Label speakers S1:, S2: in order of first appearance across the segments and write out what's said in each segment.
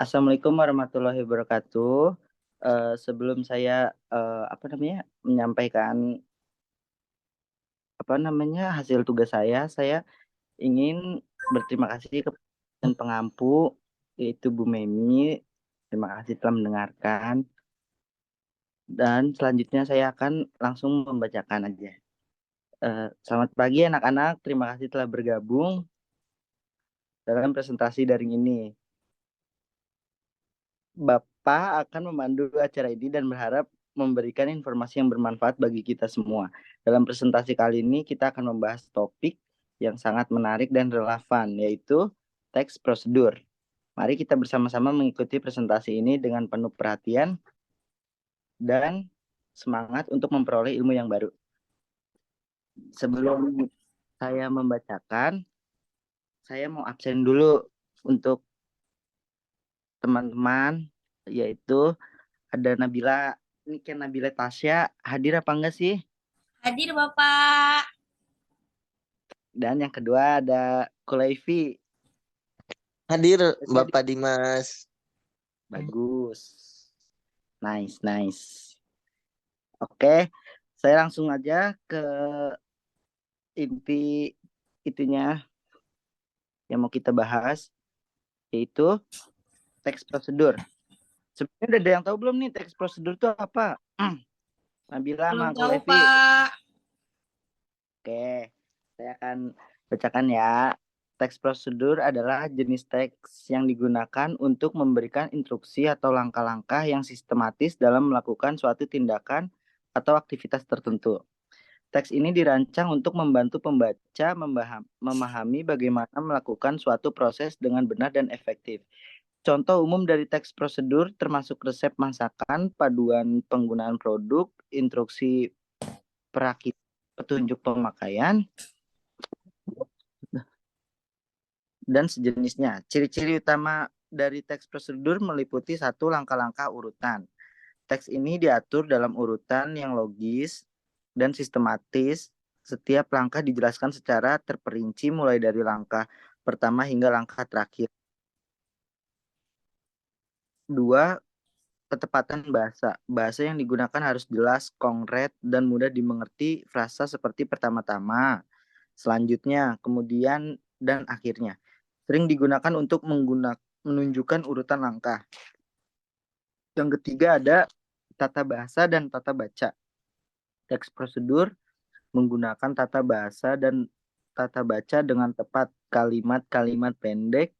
S1: Assalamualaikum warahmatullahi wabarakatuh. Sebelum saya, menyampaikan, hasil tugas saya ingin berterima kasih kepada dosen pengampu, yaitu Bu Memi. Terima kasih telah mendengarkan, dan selanjutnya saya akan langsung membacakan aja. Selamat pagi anak-anak, terima kasih telah bergabung dalam presentasi daring ini. Bapak akan memandu acara ini dan berharap memberikan informasi yang bermanfaat bagi kita semua. Dalam presentasi kali ini kita akan membahas topik yang sangat menarik dan relevan, yaitu teks prosedur. Mari kita bersama-sama mengikuti presentasi ini dengan penuh perhatian dan semangat untuk memperoleh ilmu yang baru. Sebelum saya membacakan, saya mau absen dulu untuk teman-teman, yaitu ada Nabila. Ini kan Nabila Tasya, hadir apa enggak sih?
S2: Hadir Bapak.
S1: Dan yang kedua ada Kulaifi.
S3: Hadir Bapak Dimas.
S1: Bagus. Nice. Oke, saya langsung aja ke inti itunya yang mau kita bahas, yaitu teks prosedur. Sebenarnya udah ada yang tahu belum nih teks prosedur itu apa? Nabila sama
S2: Belum tahu
S1: Kulaifi.
S2: Pak.
S1: Oke, saya akan bacakan ya. Teks prosedur adalah jenis teks yang digunakan untuk memberikan instruksi atau langkah-langkah yang sistematis dalam melakukan suatu tindakan atau aktivitas tertentu. Teks ini dirancang untuk membantu pembaca memahami bagaimana melakukan suatu proses dengan benar dan efektif. Contoh umum dari teks prosedur termasuk resep masakan, paduan penggunaan produk, instruksi perakit, petunjuk pemakaian, dan sejenisnya. Ciri-ciri utama dari teks prosedur meliputi satu, langkah-langkah urutan. Teks ini diatur dalam urutan yang logis dan sistematis. Setiap langkah dijelaskan secara terperinci mulai dari langkah pertama hingga langkah terakhir. Dua, ketepatan bahasa. Bahasa yang digunakan harus jelas, konkret, dan mudah dimengerti. Frasa seperti pertama-tama, selanjutnya, kemudian, dan akhirnya. Sering digunakan untuk menunjukkan urutan langkah. Yang ketiga ada tata bahasa dan tata baca. Teks prosedur menggunakan tata bahasa dan tata baca dengan tepat, kalimat-kalimat pendek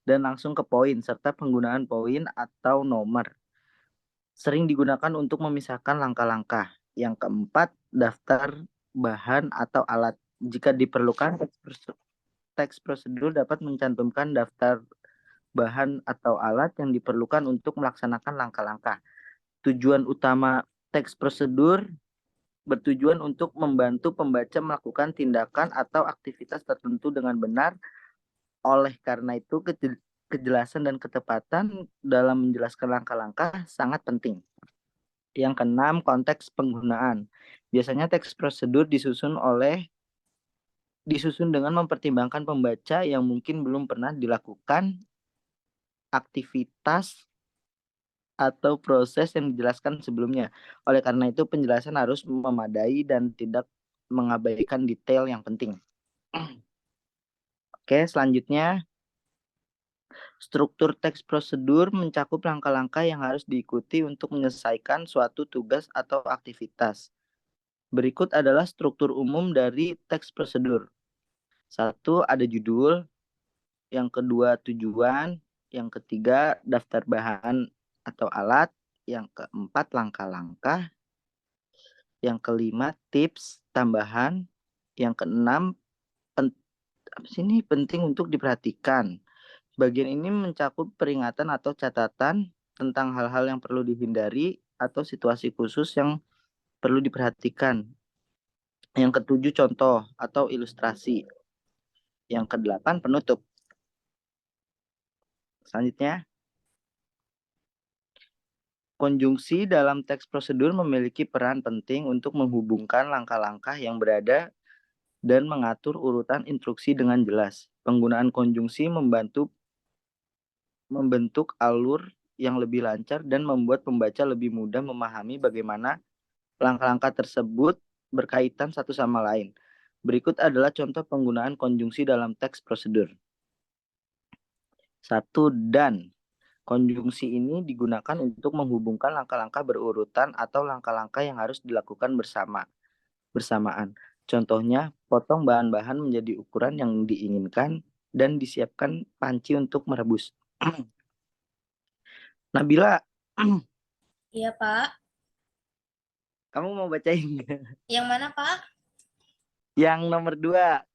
S1: dan langsung ke poin, serta penggunaan poin atau nomor. Sering digunakan untuk memisahkan langkah-langkah. Yang keempat, daftar bahan atau alat. Jika diperlukan, teks prosedur dapat mencantumkan daftar bahan atau alat yang diperlukan untuk melaksanakan langkah-langkah. Tujuan utama teks prosedur bertujuan untuk membantu pembaca melakukan tindakan atau aktivitas tertentu dengan benar. Oleh karena itu, kejelasan dan ketepatan dalam menjelaskan langkah-langkah sangat penting. Yang keenam, konteks penggunaan. Biasanya teks prosedur disusun dengan mempertimbangkan pembaca yang mungkin belum pernah dilakukan aktivitas atau proses yang dijelaskan sebelumnya. Oleh karena itu, penjelasan harus memadai dan tidak mengabaikan detail yang penting. Oke, selanjutnya, struktur teks prosedur mencakup langkah-langkah yang harus diikuti untuk menyelesaikan suatu tugas atau aktivitas. Berikut adalah struktur umum dari teks prosedur. Satu, ada judul. Yang kedua, tujuan. Yang ketiga, daftar bahan atau alat. Yang keempat, langkah-langkah. Yang kelima, tips tambahan. Yang keenam, penting untuk diperhatikan. Bagian ini mencakup peringatan atau catatan tentang hal-hal yang perlu dihindari atau situasi khusus yang perlu diperhatikan. Yang ketujuh, contoh atau ilustrasi. Yang kedelapan, penutup. Selanjutnya, konjungsi dalam teks prosedur memiliki peran penting untuk menghubungkan langkah-langkah yang berada dan mengatur urutan instruksi dengan jelas. Penggunaan konjungsi membantu membentuk alur yang lebih lancar dan membuat pembaca lebih mudah memahami bagaimana langkah-langkah tersebut berkaitan satu sama lain. Berikut adalah contoh penggunaan konjungsi dalam teks prosedur. 1. Dan. Konjungsi ini digunakan untuk menghubungkan langkah-langkah berurutan atau langkah-langkah yang harus dilakukan bersamaan. Contohnya, potong bahan-bahan menjadi ukuran yang diinginkan dan disiapkan panci untuk merebus. Nabila,
S2: Iya, Pak.
S1: kamu mau bacain nggak?
S2: Yang mana, Pak?
S1: Yang nomor 2,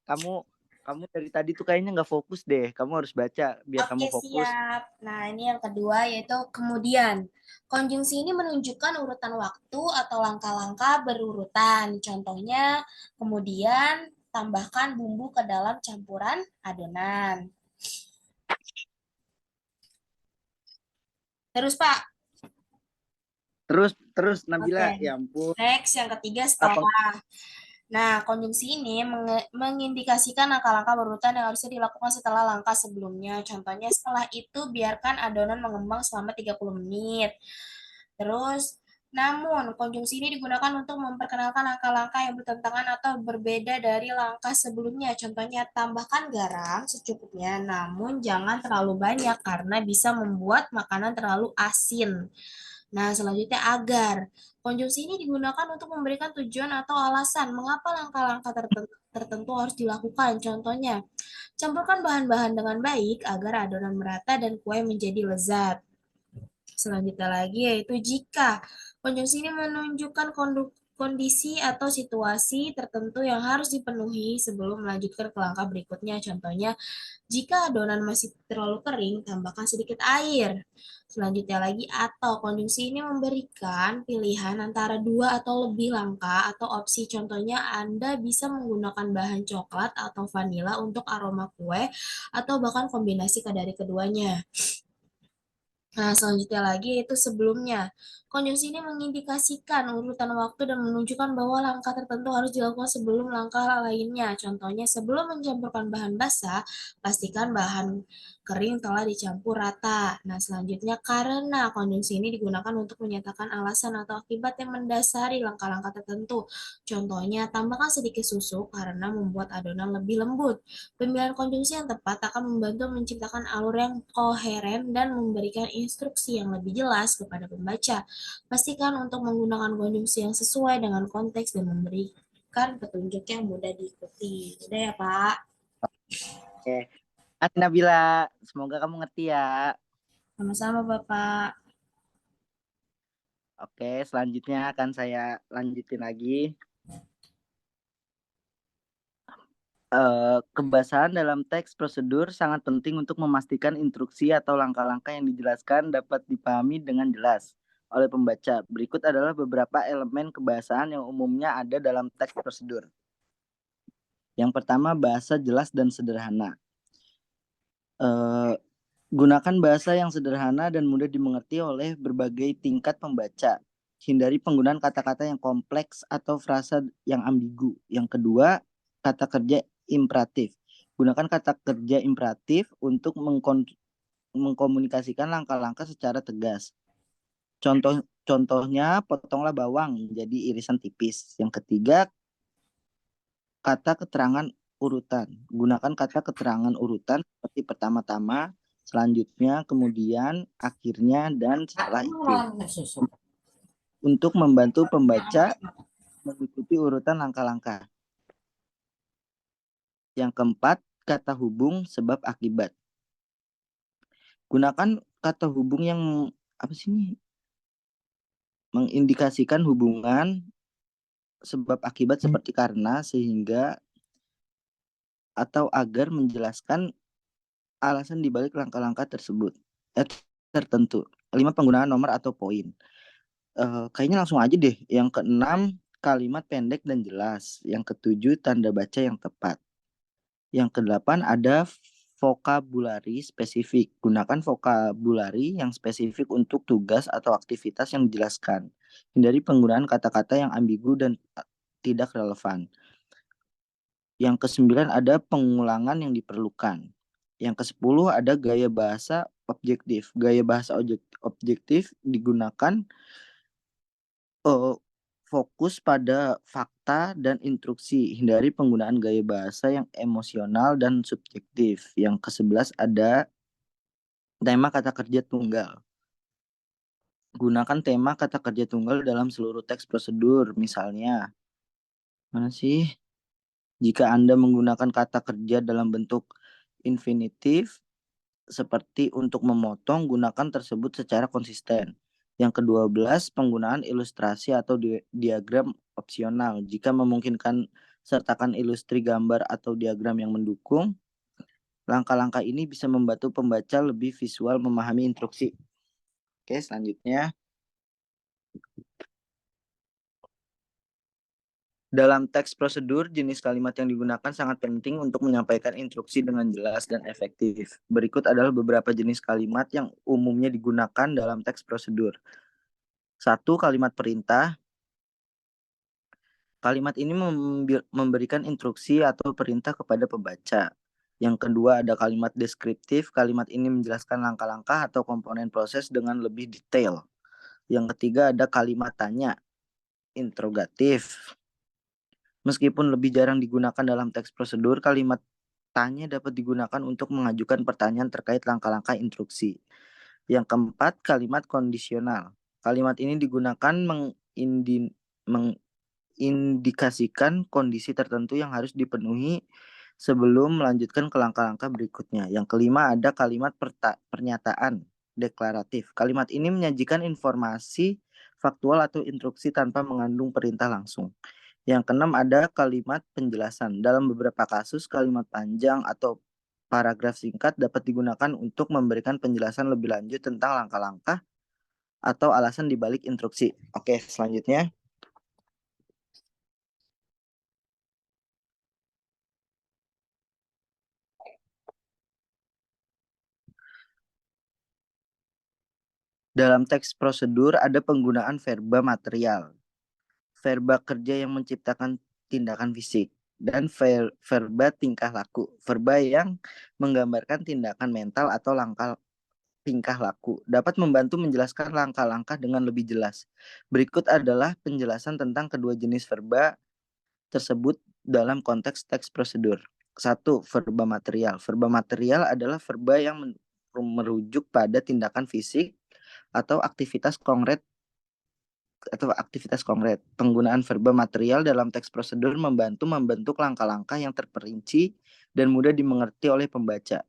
S1: kamu dari tadi tuh kayaknya nggak fokus deh. Kamu harus baca biar
S2: Oke,
S1: kamu fokus.
S2: siap. Nah, ini yang kedua yaitu kemudian. Konjungsi ini menunjukkan urutan waktu atau langkah-langkah berurutan. Contohnya, kemudian tambahkan bumbu ke dalam campuran adonan. Terus, Pak.
S1: Terus Nabila,
S2: Oke.
S1: ya ampun.
S2: Next, yang ketiga
S1: Apa
S2: setelah. Nah, konjungsi ini mengindikasikan langkah-langkah berurutan yang harusnya dilakukan setelah langkah sebelumnya. Contohnya, setelah itu biarkan adonan mengembang selama 30 menit. Terus, namun konjungsi ini digunakan untuk memperkenalkan langkah-langkah yang bertentangan atau berbeda dari langkah sebelumnya. Contohnya, tambahkan garam secukupnya, namun jangan terlalu banyak karena bisa membuat makanan terlalu asin. Nah, selanjutnya agar. Konjungsi ini digunakan untuk memberikan tujuan atau alasan mengapa langkah-langkah tertentu harus dilakukan. Contohnya, campurkan bahan-bahan dengan baik agar adonan merata dan kue menjadi lezat. Selanjutnya lagi yaitu jika. Konjungsi ini menunjukkan kondisi atau situasi tertentu yang harus dipenuhi sebelum melanjutkan ke langkah berikutnya. Contohnya, jika adonan masih terlalu kering, tambahkan sedikit air. Selanjutnya lagi, atau konjungsi ini memberikan pilihan antara dua atau lebih langkah atau opsi. Contohnya, Anda bisa menggunakan bahan coklat atau vanila untuk aroma kue atau bahkan kombinasi dari keduanya. Nah, selanjutnya lagi yaitu sebelumnya. Konjungsi ini mengindikasikan urutan waktu dan menunjukkan bahwa langkah tertentu harus dilakukan sebelum langkah lainnya. Contohnya, sebelum mencampurkan bahan basah, pastikan bahan kering telah dicampur rata. Nah, selanjutnya karena konjungsi ini digunakan untuk menyatakan alasan atau akibat yang mendasari langkah-langkah tertentu. Contohnya, tambahkan sedikit susu karena membuat adonan lebih lembut. Pemilihan konjungsi yang tepat akan membantu menciptakan alur yang koheren dan memberikan instruksi yang lebih jelas kepada pembaca. Pastikan untuk menggunakan konjungsi yang sesuai dengan konteks dan memberikan petunjuk yang mudah diikuti. Udah ya, Pak?
S1: Oke. Nabila, semoga kamu ngerti ya.
S2: Sama-sama, Bapak.
S1: Oke, selanjutnya akan saya lanjutin lagi. Kebasahan dalam teks prosedur sangat penting untuk memastikan instruksi atau langkah-langkah yang dijelaskan dapat dipahami dengan jelas oleh pembaca. Berikut adalah beberapa elemen kebasahan yang umumnya ada dalam teks prosedur. Yang pertama, bahasa jelas dan sederhana. Gunakan bahasa yang sederhana dan mudah dimengerti oleh berbagai tingkat pembaca. Hindari penggunaan kata-kata yang kompleks atau frasa yang ambigu. Yang kedua, kata kerja imperatif. Gunakan kata kerja imperatif untuk mengkomunikasikan langkah-langkah secara tegas. Contohnya, potonglah bawang menjadi irisan tipis. Yang ketiga, kata keterangan urutan. Gunakan kata keterangan urutan seperti pertama-tama, selanjutnya, kemudian, akhirnya, dan setelah itu. Untuk membantu pembaca mengikuti urutan langkah-langkah. Yang keempat, kata hubung sebab akibat. Gunakan kata hubung yang mengindikasikan hubungan sebab akibat seperti karena, sehingga, atau agar menjelaskan alasan dibalik langkah-langkah tersebut tertentu. 5. Penggunaan nomor atau poin. Kayaknya langsung aja deh. Yang keenam, kalimat pendek dan jelas. Yang ketujuh, tanda baca yang tepat. Yang kedelapan, ada vokabulari spesifik. Gunakan vokabulari yang spesifik untuk tugas atau aktivitas yang dijelaskan. Hindari penggunaan kata-kata yang ambigu dan tidak relevan. Yang kesembilan, ada pengulangan yang diperlukan. Yang ke-10, ada gaya bahasa objektif. Gaya bahasa objektif digunakan fokus pada fakta dan instruksi. Hindari penggunaan gaya bahasa yang emosional dan subjektif. Yang ke-11 ada tema kata kerja tunggal. Gunakan tema kata kerja tunggal dalam seluruh teks prosedur. Misalnya, mana sih? Jika Anda menggunakan kata kerja dalam bentuk infinitif, seperti untuk memotong, gunakan tersebut secara konsisten. Yang ke-12, penggunaan ilustrasi atau diagram opsional. Jika memungkinkan, sertakan ilustri gambar atau diagram yang mendukung. Langkah-langkah ini bisa membantu pembaca lebih visual memahami instruksi. Oke, selanjutnya. Dalam teks prosedur, jenis kalimat yang digunakan sangat penting untuk menyampaikan instruksi dengan jelas dan efektif. Berikut adalah beberapa jenis kalimat yang umumnya digunakan dalam teks prosedur. 1. Kalimat perintah. Kalimat ini memberikan instruksi atau perintah kepada pembaca. Yang kedua ada kalimat deskriptif. Kalimat ini menjelaskan langkah-langkah atau komponen proses dengan lebih detail. Yang ketiga ada kalimat tanya, interrogatif. Meskipun lebih jarang digunakan dalam teks prosedur, kalimat tanya dapat digunakan untuk mengajukan pertanyaan terkait langkah-langkah instruksi. Yang keempat, kalimat kondisional. Kalimat ini digunakan mengindikasikan kondisi tertentu yang harus dipenuhi sebelum melanjutkan ke langkah-langkah berikutnya. Yang kelima, ada kalimat pernyataan deklaratif. Kalimat ini menyajikan informasi faktual atau instruksi tanpa mengandung perintah langsung. Yang keenam ada kalimat penjelasan. Dalam beberapa kasus, kalimat panjang atau paragraf singkat dapat digunakan untuk memberikan penjelasan lebih lanjut tentang langkah-langkah atau alasan dibalik instruksi. Oke, selanjutnya. Dalam teks prosedur ada penggunaan verba material, verba kerja yang menciptakan tindakan fisik, dan verba tingkah laku, verba yang menggambarkan tindakan mental atau tingkah laku, dapat membantu menjelaskan langkah-langkah dengan lebih jelas. Berikut adalah penjelasan tentang kedua jenis verba tersebut dalam konteks teks prosedur. 1. Verba material. Verba material adalah verba yang merujuk pada tindakan fisik atau aktivitas konkret. Penggunaan verba material dalam teks prosedur membantu membentuk langkah-langkah yang terperinci dan mudah dimengerti oleh pembaca.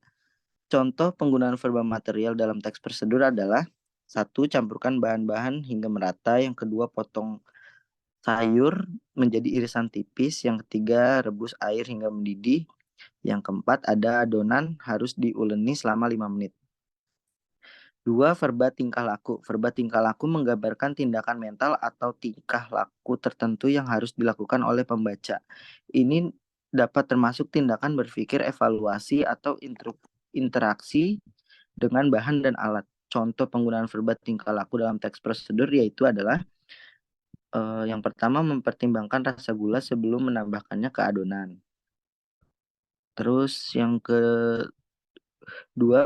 S1: Contoh penggunaan verba material dalam teks prosedur adalah 1. Campurkan bahan-bahan hingga merata. Yang kedua, potong sayur menjadi irisan tipis. Yang ketiga, rebus air hingga mendidih. Yang keempat, ada adonan harus diuleni selama 5 menit. 2. Verba tingkah laku. Verba tingkah laku menggambarkan tindakan mental atau tingkah laku tertentu yang harus dilakukan oleh pembaca. Ini dapat termasuk tindakan berpikir, evaluasi, atau interaksi dengan bahan dan alat. Contoh penggunaan verba tingkah laku dalam teks prosedur yaitu adalah yang pertama, mempertimbangkan rasa gula sebelum menambahkannya ke adonan. Terus yang kedua,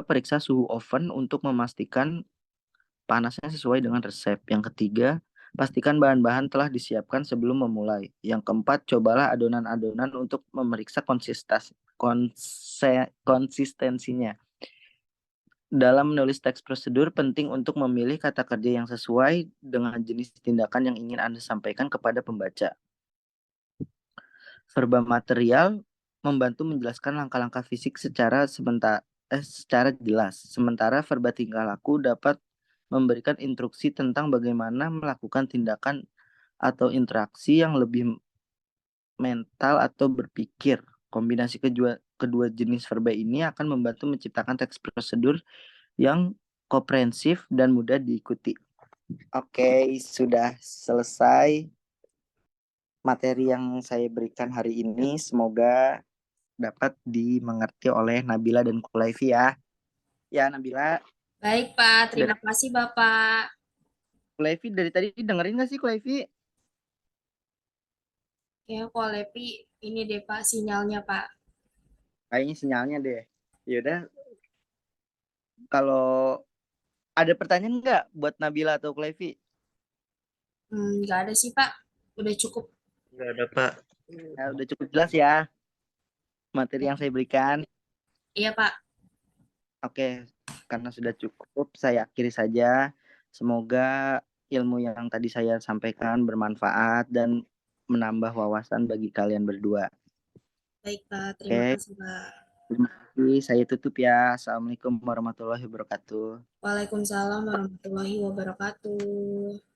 S1: periksa suhu oven untuk memastikan panasnya sesuai dengan resep. Yang ketiga, pastikan bahan-bahan telah disiapkan sebelum memulai. Yang keempat, cobalah adonan-adonan untuk memeriksa konsistensinya. Dalam menulis teks prosedur, penting untuk memilih kata kerja yang sesuai dengan jenis tindakan yang ingin Anda sampaikan kepada pembaca. Verba material membantu menjelaskan langkah-langkah fisik secara jelas. Sementara verba tingkah laku dapat memberikan instruksi tentang bagaimana melakukan tindakan atau interaksi yang lebih mental atau berpikir. Kombinasi kedua jenis verba ini akan membantu menciptakan teks prosedur yang komprehensif dan mudah diikuti. Oke, sudah selesai materi yang saya berikan hari ini. Semoga dapat dimengerti oleh Nabila dan Kulaifi ya. Ya, Nabila.
S2: Baik, Pak. Terima kasih, Bapak.
S1: Kulaifi dari tadi dengerin nggak sih, Kulaifi?
S2: Ya, Kolepi, ini deh, Pak, sinyalnya, Pak.
S1: Kayaknya sinyalnya deh. Yaudah, Kalau ada pertanyaan nggak buat Nabila atau Klevi?
S2: Nggak ada sih, Pak. Udah cukup.
S3: Nggak ada, Pak.
S1: Ya, udah cukup jelas ya materi yang saya berikan.
S2: Iya, Pak.
S1: Oke, karena sudah cukup, saya akhiri saja. Semoga ilmu yang tadi saya sampaikan bermanfaat dan menambah wawasan bagi kalian berdua.
S2: Baik, Pak. Terima
S1: Oke,
S2: kasih, Pak.
S1: terima kasih. Saya tutup ya. Assalamualaikum warahmatullahi wabarakatuh.
S2: Waalaikumsalam warahmatullahi wabarakatuh.